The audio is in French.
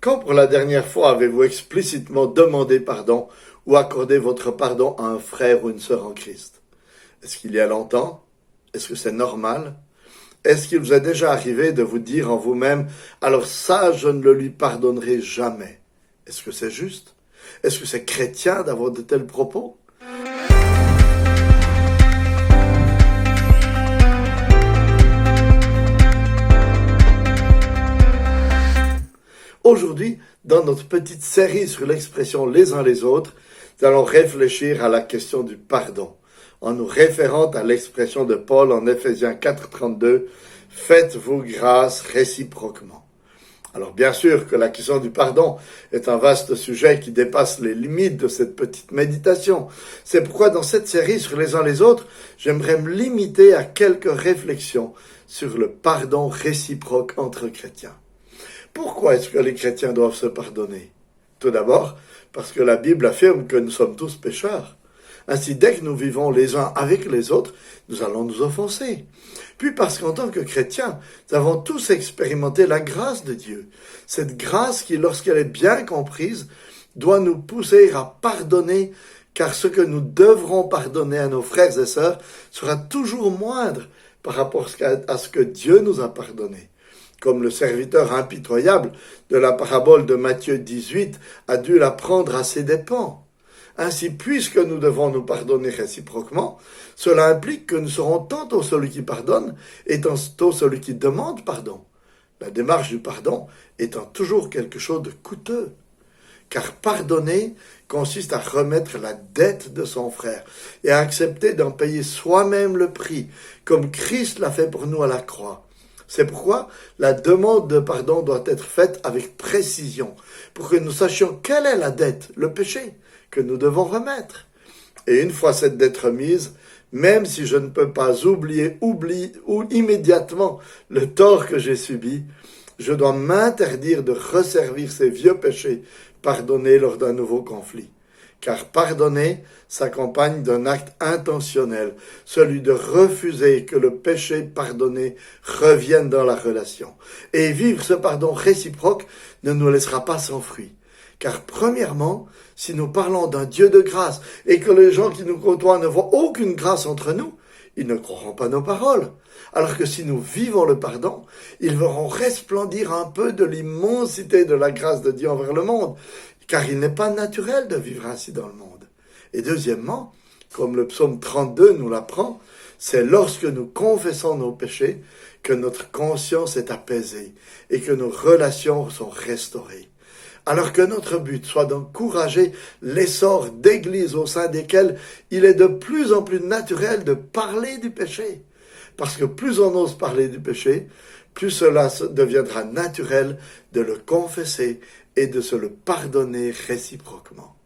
Quand pour la dernière fois avez-vous explicitement demandé pardon ou accordé votre pardon à un frère ou une sœur en Christ? Est-ce qu'il y a longtemps? Est-ce que c'est normal? Est-ce qu'il vous est déjà arrivé de vous dire en vous-même, alors ça, je ne le lui pardonnerai jamais? Est-ce que c'est juste? Est-ce que c'est chrétien d'avoir de tels propos? Aujourd'hui, dans notre petite série sur l'expression les uns les autres, nous allons réfléchir à la question du pardon, en nous référant à l'expression de Paul en Éphésiens 4,32, « Faites-vous grâce réciproquement ». Alors bien sûr que la question du pardon est un vaste sujet qui dépasse les limites de cette petite méditation. C'est pourquoi dans cette série sur les uns les autres, j'aimerais me limiter à quelques réflexions sur le pardon réciproque entre chrétiens. Pourquoi est-ce que les chrétiens doivent se pardonner? Tout d'abord, parce que la Bible affirme que nous sommes tous pécheurs. Ainsi, dès que nous vivons les uns avec les autres, nous allons nous offenser. Puis parce qu'en tant que chrétiens, nous avons tous expérimenté la grâce de Dieu. Cette grâce qui, lorsqu'elle est bien comprise, doit nous pousser à pardonner, car ce que nous devrons pardonner à nos frères et sœurs sera toujours moindre par rapport à ce que Dieu nous a pardonné. Comme le serviteur impitoyable de la parabole de Matthieu 18 a dû la prendre à ses dépens. Ainsi, puisque nous devons nous pardonner réciproquement, cela implique que nous serons tantôt celui qui pardonne et tantôt celui qui demande pardon. La démarche du pardon étant toujours quelque chose de coûteux. Car pardonner consiste à remettre la dette de son frère et à accepter d'en payer soi-même le prix, comme Christ l'a fait pour nous à la croix. C'est pourquoi la demande de pardon doit être faite avec précision, pour que nous sachions quelle est la dette, le péché, que nous devons remettre. Et une fois cette dette remise, même si je ne peux pas oublier ou immédiatement le tort que j'ai subi, je dois m'interdire de resservir ces vieux péchés pardonnés lors d'un nouveau conflit. Car pardonner s'accompagne d'un acte intentionnel, celui de refuser que le péché pardonné revienne dans la relation. Et vivre ce pardon réciproque ne nous laissera pas sans fruit. Car premièrement, si nous parlons d'un Dieu de grâce et que les gens qui nous côtoient ne voient aucune grâce entre nous, ils ne croiront pas nos paroles. Alors que si nous vivons le pardon, ils verront resplendir un peu de l'immensité de la grâce de Dieu envers le monde. Car il n'est pas naturel de vivre ainsi dans le monde. Et deuxièmement, comme le psaume 32 nous l'apprend, c'est lorsque nous confessons nos péchés que notre conscience est apaisée et que nos relations sont restaurées. Alors que notre but soit d'encourager l'essor d'églises au sein desquelles il est de plus en plus naturel de parler du péché. Parce que plus on ose parler du péché, plus cela deviendra naturel de le confesser et de se le pardonner réciproquement.